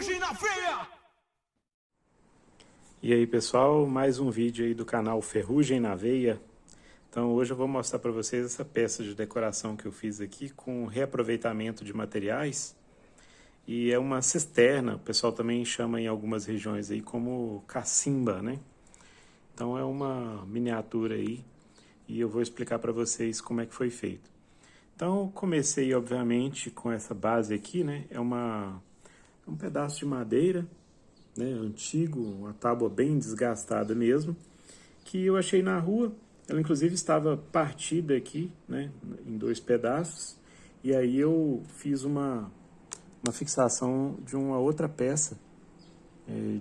Ferrugem na veia! E aí pessoal, mais um vídeo aí do canal Ferrugem na Veia. Então hoje eu vou mostrar para vocês essa peça de decoração que eu fiz aqui com reaproveitamento de materiais. E é uma cisterna, o pessoal também chama em algumas regiões aí como cacimba, né? Então é uma miniatura aí e eu vou explicar para vocês como é que foi feito. Então comecei obviamente com essa base aqui, né? É um pedaço de madeira, né, antigo, uma tábua bem desgastada mesmo, que eu achei na rua. Ela inclusive estava partida aqui, né, em dois pedaços, e aí eu fiz uma fixação de uma outra peça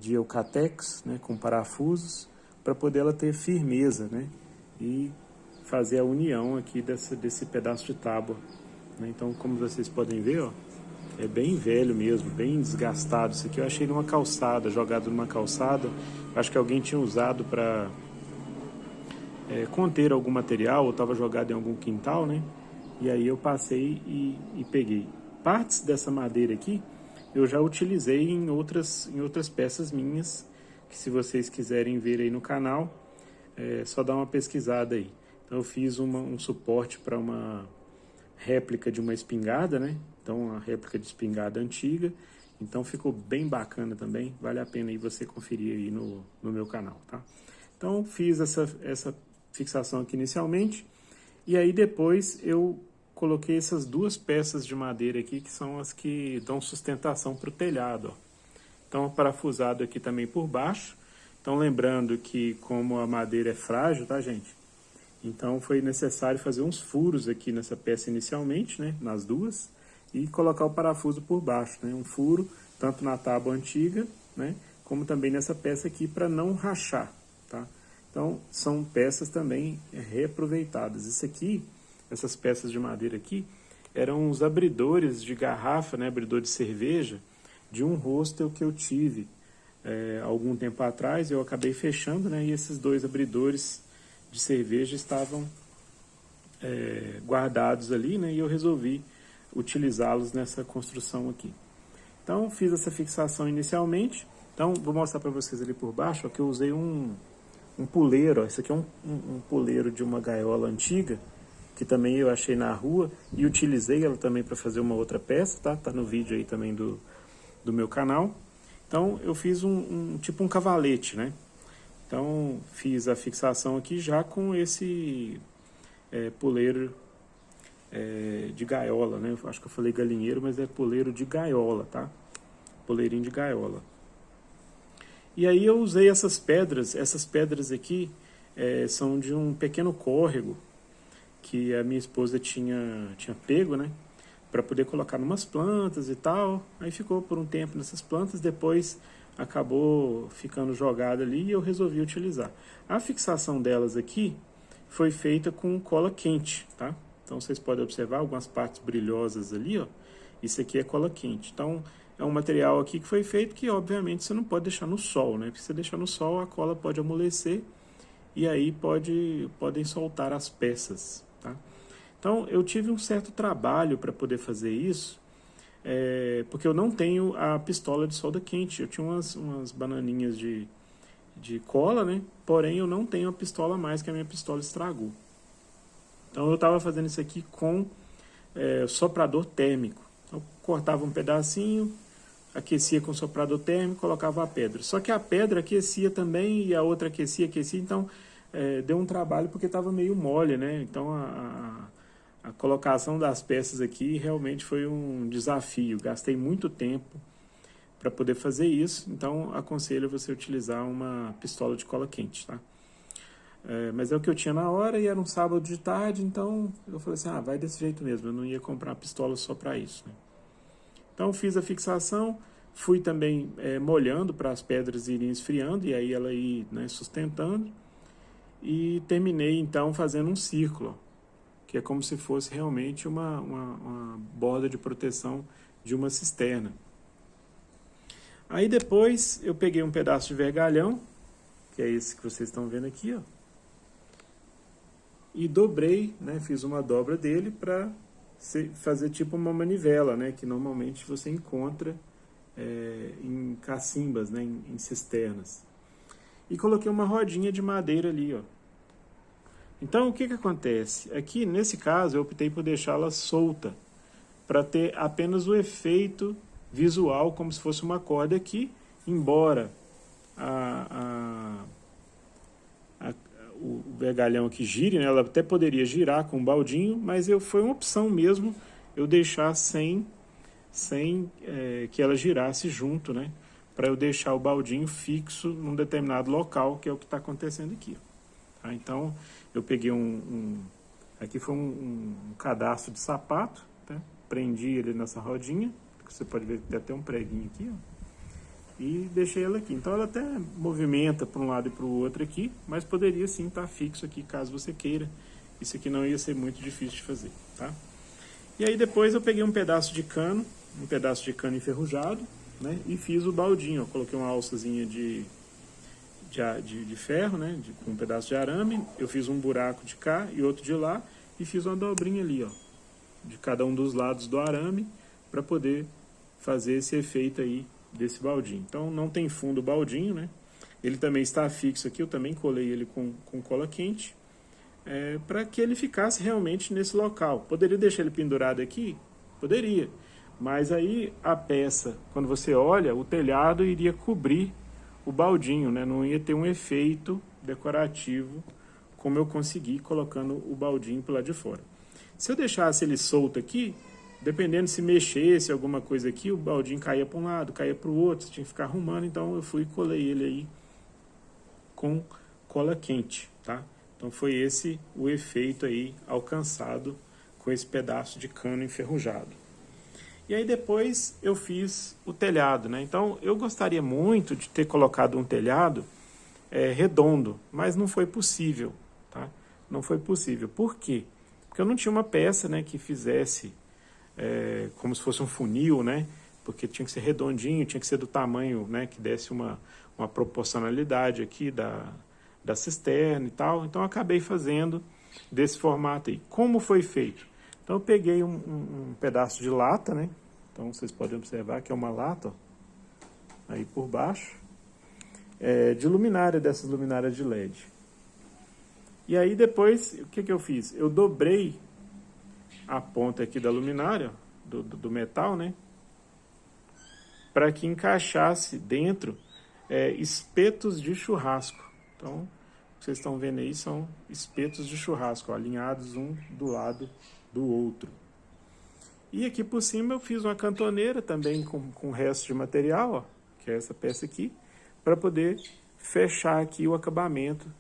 de eucatex, né, com parafusos, para poder ela ter firmeza, né, e fazer a união aqui desse pedaço de tábua, né. Então, como vocês podem ver, ó, é bem velho mesmo, bem desgastado. Isso aqui eu achei numa calçada, jogado numa calçada. Acho que alguém tinha usado para conter algum material, ou estava jogado em algum quintal, né? E aí eu passei e peguei. Partes dessa madeira aqui eu já utilizei em outras peças minhas, que se vocês quiserem ver aí no canal, é só dar uma pesquisada aí. Então eu fiz um suporte para uma réplica de uma espingarda, né? Então, uma réplica de espingarda antiga. Então, ficou bem bacana também. Vale a pena aí você conferir aí no meu canal, tá? Então, fiz essa fixação aqui inicialmente. E aí, depois, eu coloquei essas duas peças de madeira aqui, que são as que dão sustentação para o telhado, ó. Então, parafusado aqui também por baixo. Então, lembrando que como a madeira é frágil, tá, gente? Então, foi necessário fazer uns furos aqui nessa peça inicialmente, né? Nas duas. E colocar o parafuso por baixo, né? Um furo, tanto na tábua antiga, né? Como também nessa peça aqui, para não rachar, tá? Então, são peças também reaproveitadas. Isso aqui, essas peças de madeira aqui, eram os abridores de garrafa, né? Abridor de cerveja, de um hostel que eu tive algum tempo atrás. Eu acabei fechando, né? E esses dois abridores de cerveja estavam guardados ali, né? E eu resolvi utilizá-los nessa construção aqui. Então, fiz essa fixação inicialmente. Então, vou mostrar para vocês ali por baixo, ó, que eu usei um puleiro. Ó. Esse aqui é um puleiro de uma gaiola antiga, que também eu achei na rua, e utilizei ela também para fazer uma outra peça, tá? Tá no vídeo aí também do meu canal. Então, eu fiz tipo um cavalete, né? Então, fiz a fixação aqui já com esse puleiro de gaiola, né? Acho que eu falei galinheiro, mas é puleiro de gaiola, tá? Puleirinho de gaiola. E aí eu usei essas pedras aqui são de um pequeno córrego que a minha esposa tinha pego, né? Para poder colocar numas plantas e tal. Aí ficou por um tempo nessas plantas, depois acabou ficando jogada ali e eu resolvi utilizar. A fixação delas aqui foi feita com cola quente, tá? Então, vocês podem observar algumas partes brilhosas ali, ó. Isso aqui é cola quente. Então, é um material aqui que foi feito que, obviamente, você não pode deixar no sol, né? Porque se você deixar no sol, a cola pode amolecer e aí podem soltar as peças, tá? Então, eu tive um certo trabalho para poder fazer isso, porque eu não tenho a pistola de solda quente. Eu tinha umas bananinhas de cola, né? Porém, eu não tenho a pistola mais, que a minha pistola estragou. Então eu estava fazendo isso aqui com soprador térmico. Eu cortava um pedacinho, aquecia com soprador térmico, colocava a pedra. Só que a pedra aquecia também e a outra aquecia, então deu um trabalho porque estava meio mole, né? Então a colocação das peças aqui realmente foi um desafio. Gastei muito tempo para poder fazer isso, então aconselho você utilizar uma pistola de cola quente, tá? Mas é o que eu tinha na hora e era um sábado de tarde, então eu falei assim, vai desse jeito mesmo, eu não ia comprar uma pistola só para isso, né? Então fiz a fixação, fui também molhando para as pedras irem esfriando e aí ela ir, né, sustentando, e terminei então fazendo um círculo, que é como se fosse realmente uma borda de proteção de uma cisterna. Aí depois eu peguei um pedaço de vergalhão, que é esse que vocês estão vendo aqui, ó, e dobrei, né, fiz uma dobra dele para fazer tipo uma manivela, né, que normalmente você encontra em cacimbas, né, em cisternas. E coloquei uma rodinha de madeira ali, ó. Então, o que que acontece? Aqui, nesse caso, eu optei por deixá-la solta, para ter apenas o efeito visual, como se fosse uma corda aqui, embora o vergalhão aqui gire, né? Ela até poderia girar com o baldinho, mas foi uma opção mesmo eu deixar sem que ela girasse junto, né? Para eu deixar o baldinho fixo num determinado local, que é o que está acontecendo aqui. Tá? Então, eu peguei aqui foi um cadastro de sapato, tá? Prendi ele nessa rodinha, que você pode ver que tem até um preguinho aqui, ó. E deixei ela aqui. Então ela até movimenta para um lado e para o outro aqui, mas poderia sim estar fixo aqui caso você queira. Isso aqui não ia ser muito difícil de fazer, tá? E aí depois eu peguei um pedaço de cano enferrujado, né? E fiz o baldinho. Eu coloquei uma alçazinha de ferro, né? Com um pedaço de arame. Eu fiz um buraco de cá e outro de lá e fiz uma dobrinha ali, ó, de cada um dos lados do arame para poder fazer esse efeito aí desse baldinho. Então não tem fundo o baldinho, né? Ele também está fixo aqui, eu também colei ele com cola quente, para que ele ficasse realmente nesse local. Poderia deixar ele pendurado aqui? Poderia, mas aí a peça, quando você olha, o telhado iria cobrir o baldinho, né? Não ia ter um efeito decorativo como eu consegui colocando o baldinho para lá de fora. Se eu deixasse ele solto aqui, dependendo se mexesse alguma coisa aqui, o baldinho caía para um lado, caía para o outro, você tinha que ficar arrumando, então eu fui e colei ele aí com cola quente, tá? Então foi esse o efeito aí alcançado com esse pedaço de cano enferrujado. E aí depois eu fiz o telhado, né? Então eu gostaria muito de ter colocado um telhado redondo, mas não foi possível, tá? Não foi possível. Por quê? Porque eu não tinha uma peça, né, que fizesse como se fosse um funil, né? Porque tinha que ser redondinho, tinha que ser do tamanho, né, que desse uma proporcionalidade aqui da cisterna e tal. Então eu acabei fazendo desse formato aí. Como foi feito? Então eu peguei um pedaço de lata, né? Então vocês podem observar que é uma lata, ó, aí por baixo, de luminária, dessas luminárias de LED. E aí depois, o que eu fiz? Eu dobrei a ponta aqui da luminária, do metal, né? Para que encaixasse dentro espetos de churrasco. Então, o que vocês estão vendo aí são espetos de churrasco, ó, alinhados um do lado do outro. E aqui por cima eu fiz uma cantoneira também com resto de material, ó, que é essa peça aqui, para poder fechar aqui o acabamento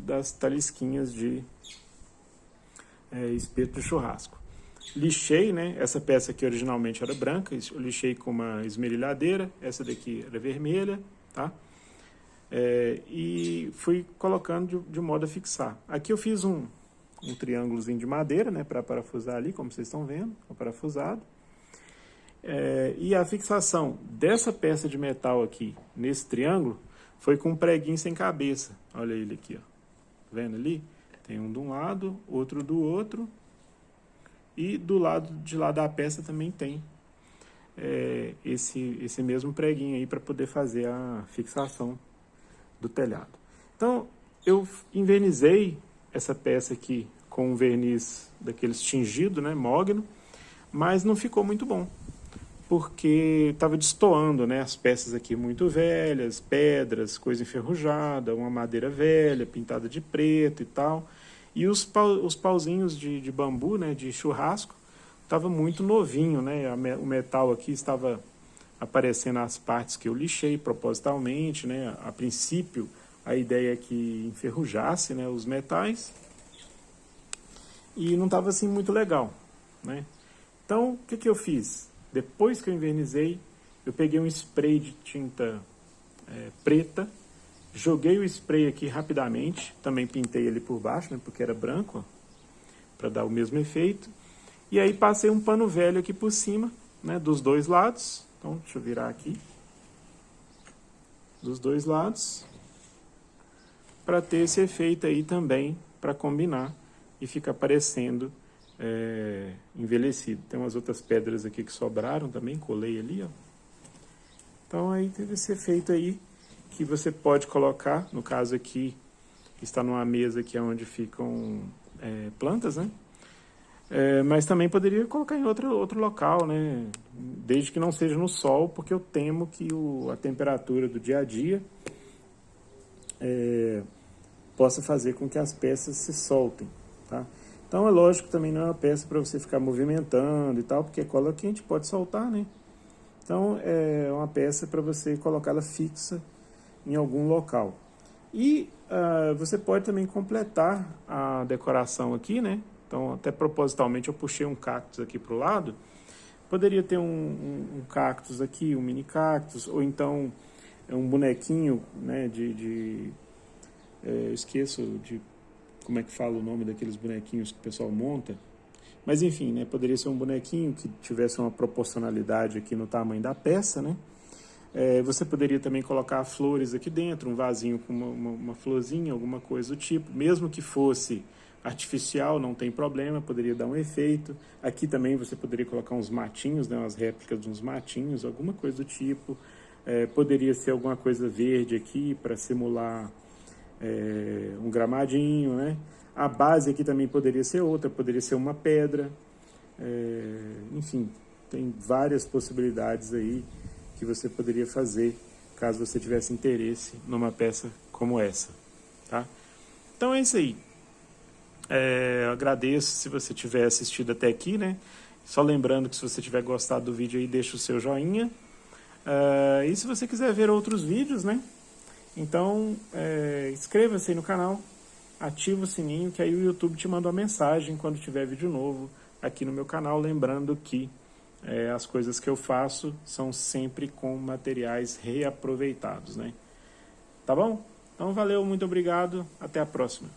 das talisquinhas de espeto de churrasco. Lixei, né? Essa peça aqui originalmente era branca, eu lixei com uma esmerilhadeira, essa daqui era vermelha, tá? E fui colocando de modo a fixar. Aqui eu fiz um triângulozinho de madeira, né, para parafusar ali, como vocês estão vendo, o parafusado. E a fixação dessa peça de metal aqui, nesse triângulo, foi com um preguinho sem cabeça. Olha ele aqui, ó. Tá vendo ali? Tem um de um lado, outro do outro. E do lado de lá da peça também tem esse mesmo preguinho aí para poder fazer a fixação do telhado. Então, eu invernizei essa peça aqui com um verniz daqueles tingido, né, mogno, mas não ficou muito bom, porque estava destoando, né, as peças aqui muito velhas, pedras, coisa enferrujada, uma madeira velha, pintada de preto e tal, e os pauzinhos de bambu, né, de churrasco, estava muito novinho, né, o metal aqui estava aparecendo as partes que eu lixei propositalmente, né, a princípio a ideia é que enferrujasse, né, os metais, e não estava assim muito legal, né. Então, o que eu fiz? Depois que eu invernizei, eu peguei um spray de tinta preta, joguei o spray aqui rapidamente, também pintei ele por baixo, né, porque era branco, para dar o mesmo efeito, e aí passei um pano velho aqui por cima, né, dos dois lados. Então, deixa eu virar aqui, dos dois lados, para ter esse efeito aí também, para combinar e ficar parecendo envelhecido. Tem umas outras pedras aqui que sobraram também, colei ali, ó. Então aí teve esse efeito aí, que você pode colocar, no caso aqui, está numa mesa que é onde ficam plantas, né? Mas também poderia colocar em outro local, né? Desde que não seja no sol, porque eu temo que a temperatura do dia a dia possa fazer com que as peças se soltem, tá? Então é lógico que também não é uma peça para você ficar movimentando e tal, porque cola quente pode soltar, né? Então é uma peça para você colocá-la fixa em algum local. E você pode também completar a decoração aqui, né? Então até propositalmente eu puxei um cactus aqui para o lado. Poderia ter um cactus aqui, um mini cactus, ou então um bonequinho, né, esqueço de como é que fala o nome daqueles bonequinhos que o pessoal monta, mas enfim, né, poderia ser um bonequinho que tivesse uma proporcionalidade aqui no tamanho da peça, né? Você poderia também colocar flores aqui dentro, um vasinho com uma florzinha, alguma coisa do tipo, mesmo que fosse artificial, não tem problema, poderia dar um efeito. Aqui também você poderia colocar uns matinhos, né, umas réplicas de uns matinhos, alguma coisa do tipo. Poderia ser alguma coisa verde aqui para simular um gramadinho, né? A base aqui também poderia ser outra, poderia ser uma pedra. Enfim, tem várias possibilidades aí que você poderia fazer caso você tivesse interesse numa peça como essa, tá? Então é isso aí. Eu agradeço se você tiver assistido até aqui, né? Só lembrando que se você tiver gostado do vídeo aí, deixa o seu joinha. E se você quiser ver outros vídeos, né? Então, inscreva-se aí no canal, ativa o sininho, que aí o YouTube te manda uma mensagem quando tiver vídeo novo aqui no meu canal. Lembrando que as coisas que eu faço são sempre com materiais reaproveitados, né? Tá bom? Então, valeu, muito obrigado, até a próxima.